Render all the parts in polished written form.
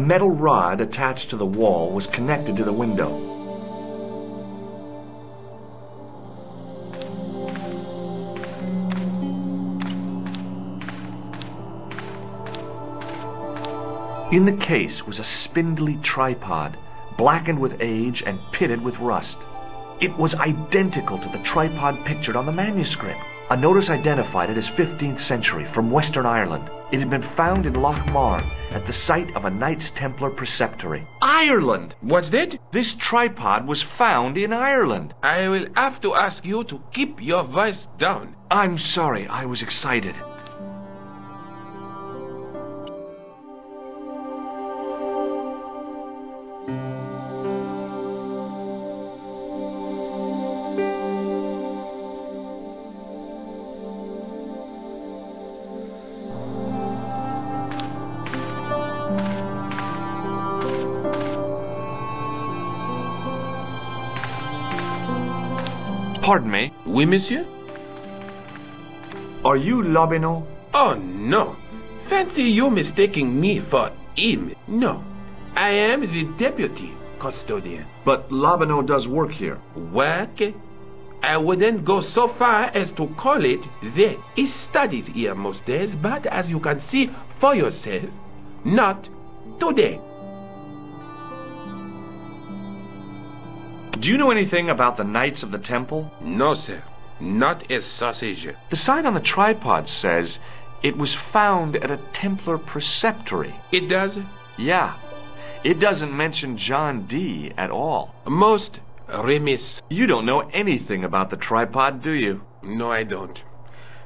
metal rod attached to the wall was connected to the window. In the case was a spindly tripod, blackened with age and pitted with rust. It was identical to the tripod pictured on the manuscript. A notice identified it as 15th century from Western Ireland. It had been found in Loch Marne at the site of a Knights Templar preceptory. Ireland! What's that? This tripod was found in Ireland. I will have to ask you to keep your voice down. I'm sorry, I was excited. Pardon me? Oui, monsieur? Are you Lobineau? Oh, no. Fancy you mistaking me for him. No. I am the deputy custodian. But Lobineau does work here. Work? I wouldn't go so far as to call it that. He studies here most days, but as you can see for yourself, not today. Do you know anything about the Knights of the Temple? No, sir. Not a sausage. The sign on the tripod says it was found at a Templar preceptory. It does? Yeah. It doesn't mention John Dee at all. Most remiss. You don't know anything about the tripod, do you? No, I don't.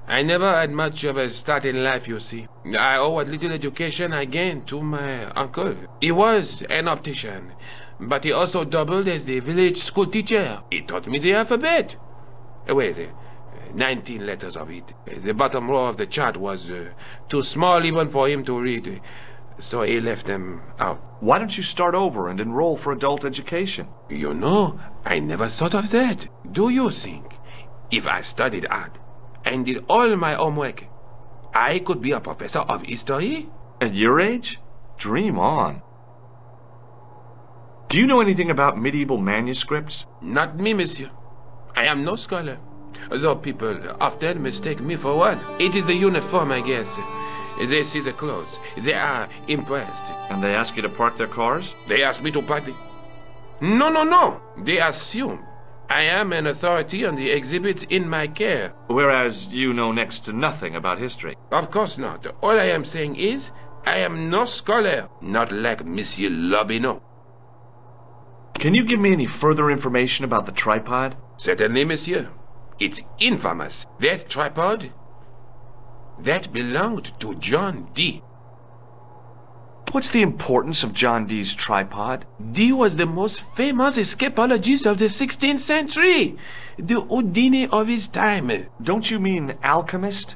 I never had much of a start in life, you see. I owe what little education I gained to my uncle. He was an optician, but he also doubled as the village school teacher. He taught me the alphabet. Wait, 19 letters of it. The bottom row of the chart was too small even for him to read, so he left them out. Why don't you start over and enroll for adult education? You know, I never thought of that. Do you think if I studied art and did all my homework, I could be a professor of history? At your age? Dream on. Do you know anything about medieval manuscripts? Not me, monsieur. I am no scholar, though people often mistake me for one. It is the uniform, I guess. They see the clothes. They are impressed. And they ask you to park their cars? They ask me to park the... No. They assume I am an authority on the exhibits in my care. Whereas you know next to nothing about history. Of course not. All I am saying is, I am no scholar, not like Monsieur Lobineau. Can you give me any further information about the tripod? Certainly, monsieur. It's infamous. That tripod, that belonged to John Dee. What's the importance of John Dee's tripod? Dee was the most famous escapologist of the 16th century. The Houdini of his time. Don't you mean alchemist?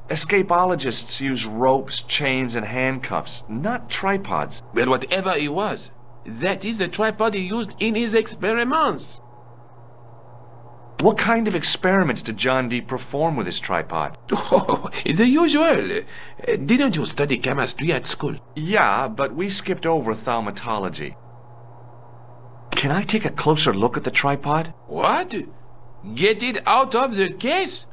Escapologists use ropes, chains, and handcuffs, not tripods. Well, whatever he was, that is the tripod he used in his experiments. What kind of experiments did John Dee perform with his tripod? Oh, the usual. Didn't you study chemistry at school? Yeah, but we skipped over thaumatology. Can I take a closer look at the tripod? What? Get it out of the case?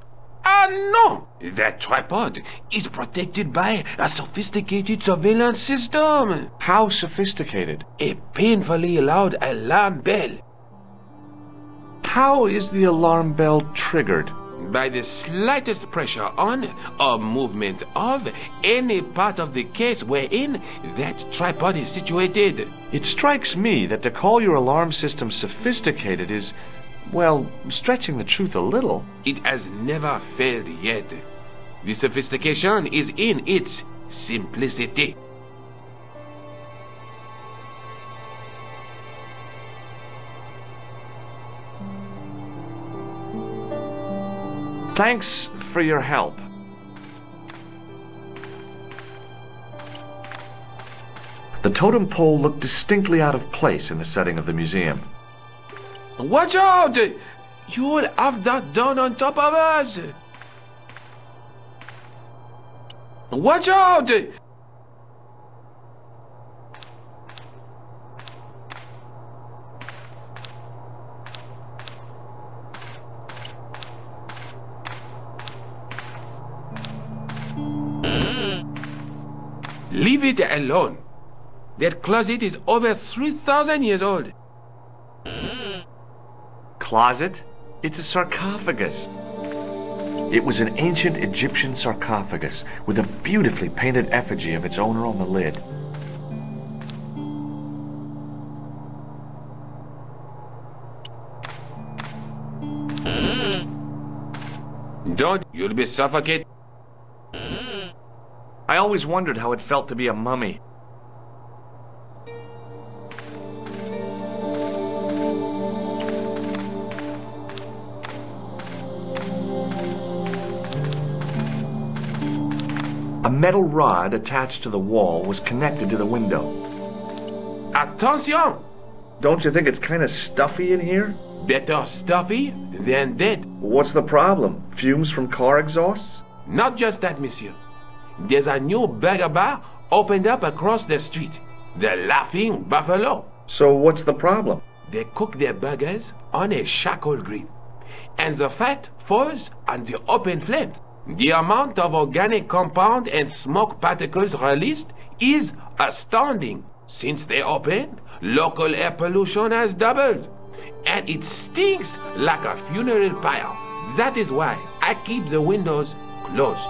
Ah, no! That tripod is protected by a sophisticated surveillance system. How sophisticated? A painfully loud alarm bell. How is the alarm bell triggered? By the slightest pressure on or movement of any part of the case wherein that tripod is situated. It strikes me that to call your alarm system sophisticated is, well, stretching the truth a little. It has never failed yet. The sophistication is in its simplicity. Thanks for your help. The totem pole looked distinctly out of place in the setting of the museum. Watch out! You'll have that down on top of us! Watch out! Leave it alone. That closet is over 3,000 years old. Closet? It's a sarcophagus. It was an ancient Egyptian sarcophagus with a beautifully painted effigy of its owner on the lid. Don't, you'll be suffocated. I always wondered how it felt to be a mummy. A metal rod attached to the wall was connected to the window. Attention! Don't you think it's kind of stuffy in here? Better stuffy than dead. What's the problem? Fumes from car exhausts? Not just that, monsieur. There's a new burger bar opened up across the street. The Laughing Buffalo. So what's the problem? They cook their burgers on a charcoal grill, and the fat falls on the open flames. The amount of organic compound and smoke particles released is astounding. Since they opened, local air pollution has doubled, and it stinks like a funeral pyre. That is why I keep the windows closed.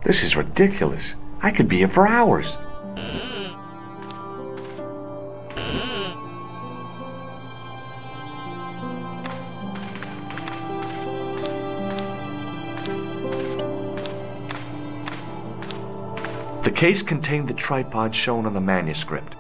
This is ridiculous. I could be here for hours. The case contained the tripod shown on the manuscript.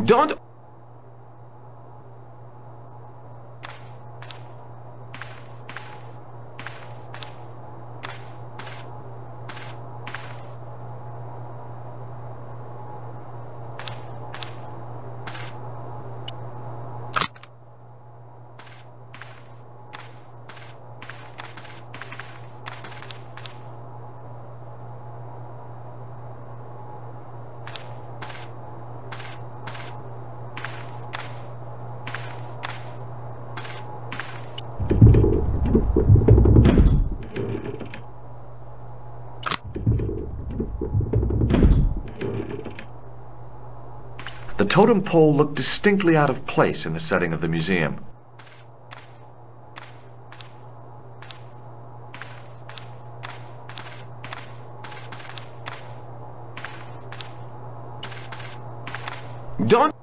Don't... The totem pole looked distinctly out of place in the setting of the museum. Don't...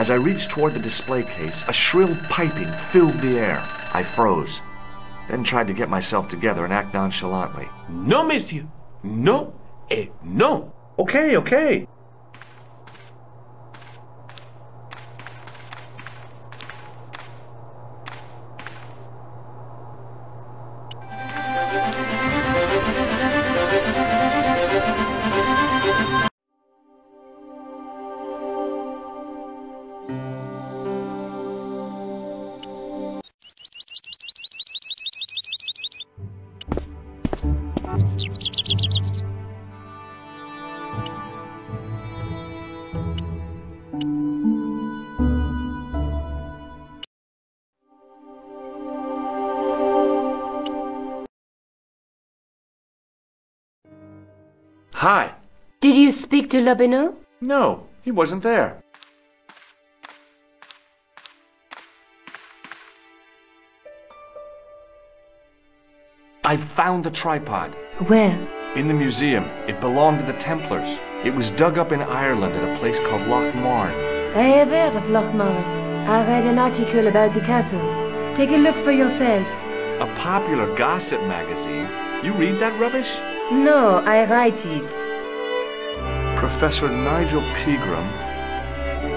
As I reached toward the display case, a shrill piping filled the air. I froze, then tried to get myself together and act nonchalantly. No, monsieur. No et no. Okay, okay. Hi. Did you speak to Lobineau? No, he wasn't there. I found the tripod. Where? In the museum. It belonged to the Templars. It was dug up in Ireland at a place called Loch Marne. I have heard of Loch Marne. I read an article about the castle. Take a look for yourself. A popular gossip magazine. You read that rubbish? No, I write it. Professor Nigel Pegram,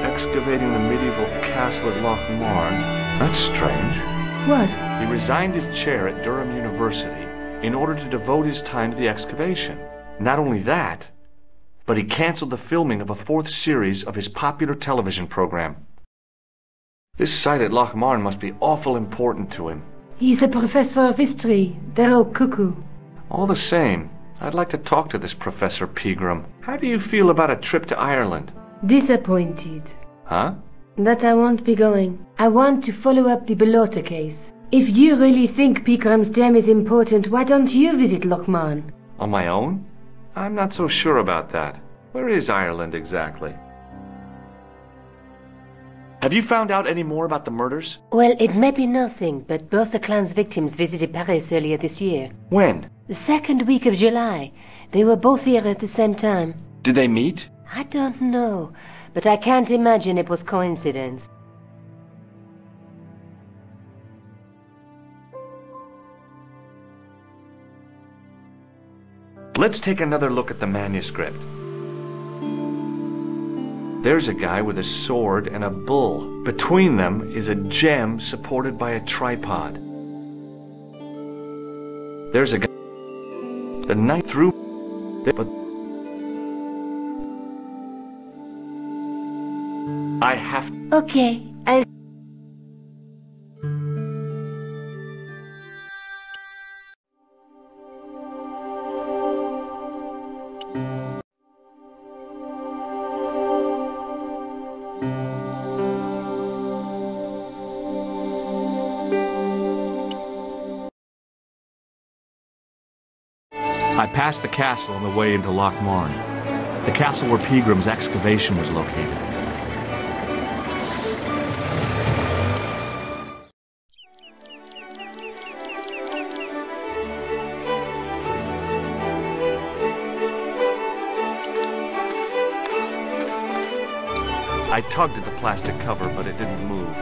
excavating the medieval castle at Loch Marne. That's strange. What? He resigned his chair at Durham University in order to devote his time to the excavation. Not only that, but he canceled the filming of a 4th series of his popular television program. This site at Loch Marne must be awful important to him. He's a professor of history. They're all cuckoo. All the same, I'd like to talk to this Professor Pegram. How do you feel about a trip to Ireland? Disappointed. Huh? That I won't be going. I want to follow up the Bellotta case. If you really think Pegram's gem is important, why don't you visit Loch Marne? On my own? I'm not so sure about that. Where is Ireland exactly? Have you found out any more about the murders? Well, it may be nothing, but both the clan's victims visited Paris earlier this year. When? The 2nd week of July. They were both here at the same time. Did they meet? I don't know, but I can't imagine it was coincidence. Let's take another look at the manuscript. There's a guy with a sword and a bull. Between them is a gem supported by a tripod. There's a guy. The knife through. But I have. Okay, I'll... I passed the castle on the way into Loch Marne, the castle where Pegram's excavation was located. I tugged at the plastic cover, but it didn't move.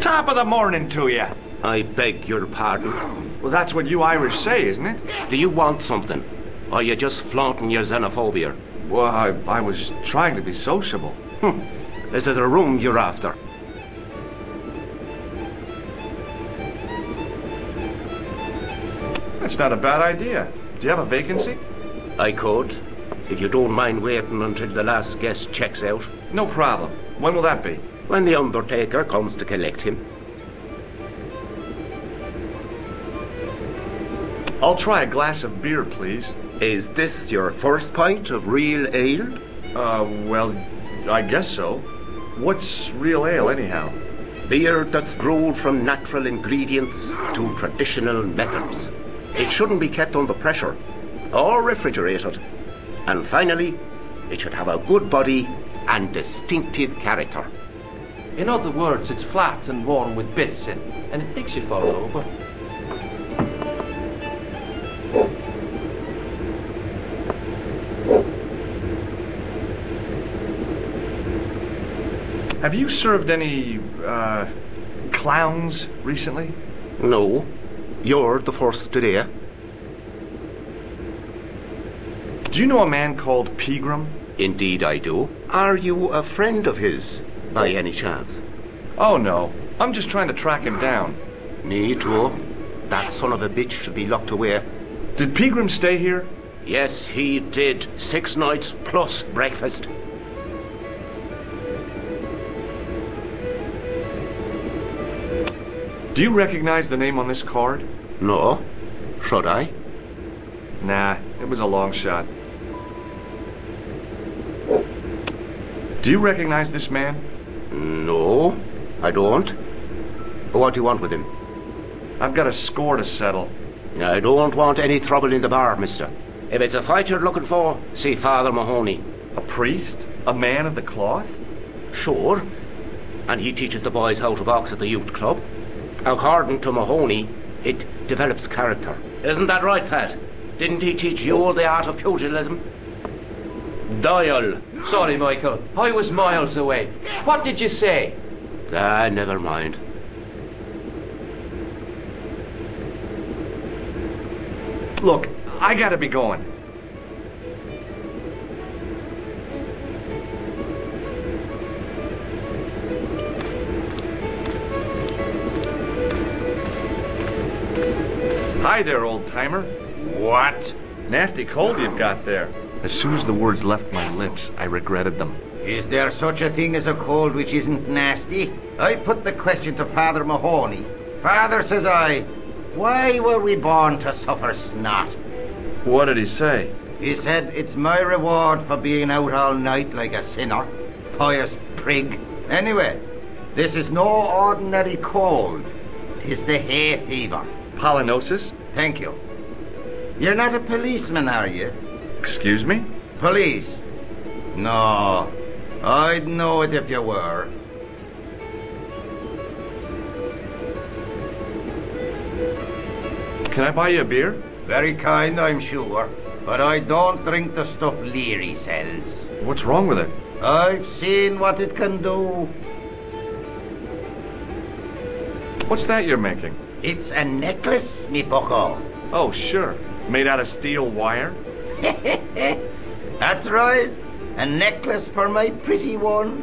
Top of the morning to you. I beg your pardon. Well, that's what you Irish say, isn't it? Do you want something? Or are you just flaunting your xenophobia? Well, I was trying to be sociable. Is it a room you're after? That's not a bad idea. Do you have a vacancy? I could, if you don't mind waiting until the last guest checks out. No problem. When will that be? When the undertaker comes to collect him. I'll try a glass of beer, please. Is this your first pint of real ale? Well, I guess so. What's real ale, anyhow? Beer that's brewed from natural ingredients to traditional methods. It shouldn't be kept under pressure or refrigerated. And finally, it should have a good body and distinctive character. In other words, it's flat and worn with bits in, and it makes you fall over. Have you served any, clowns recently? No, you're the first today. Do you know a man called Pegram? Indeed I do. Are you a friend of his, by any chance? Oh no, I'm just trying to track him down. Me too. That son of a bitch should be locked away. Did Pegram stay here? Yes, he did. 6 nights plus breakfast. Do you recognize the name on this card? No. Should I? Nah, it was a long shot. Do you recognize this man? No, I don't. What do you want with him? I've got a score to settle. I don't want any trouble in the bar, mister. If it's a fight you're looking for, see Father Mahoney. A priest? A man of the cloth? Sure. And he teaches the boys how to box at the youth club. According to Mahoney, it develops character. Isn't that right, Pat? Didn't he teach you the art of pugilism? Doyle. Sorry, Michael. I was miles away. What did you say? Ah, never mind. Look, I gotta be going. Hi there, old-timer. What? Nasty cold you've got there. As soon as the words left my lips, I regretted them. Is there such a thing as a cold which isn't nasty? I put the question to Father Mahoney. Father, says I, why were we born to suffer snot? What did he say? He said, it's my reward for being out all night like a sinner. Pious prig. Anyway, this is no ordinary cold. 'Tis the hay fever. Pollinosis? Thank you. You're not a policeman, are you? Excuse me? Police? No, I'd know it if you were. Can I buy you a beer? Very kind, I'm sure, but I don't drink the stuff Leary sells. What's wrong with it? I've seen what it can do. What's that you're making? It's a necklace, me bucko. Oh, sure. Made out of steel wire? That's right. A necklace for my pretty one.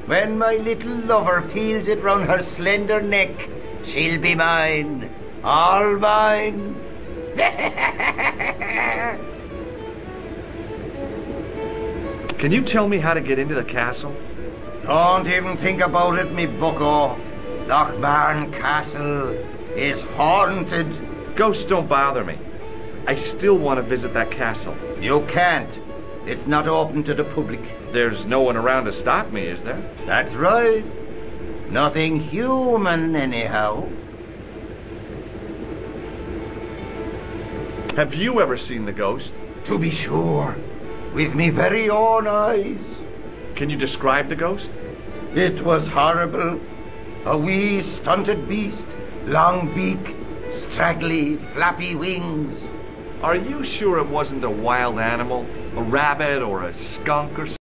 When my little lover feels it round her slender neck, she'll be mine. All mine. Can you tell me how to get into the castle? Don't even think about it, me bucko. Lochbarn Castle is haunted. Ghosts don't bother me. I still want to visit that castle. You can't. It's not open to the public. There's no one around to stop me, is there? That's right. Nothing human, anyhow. Have you ever seen the ghost? To be sure. With me very own eyes. Can you describe the ghost? It was horrible. A wee stunted beast, long beak, straggly, flappy wings. Are you sure it wasn't a wild animal? A rabbit or a skunk or something?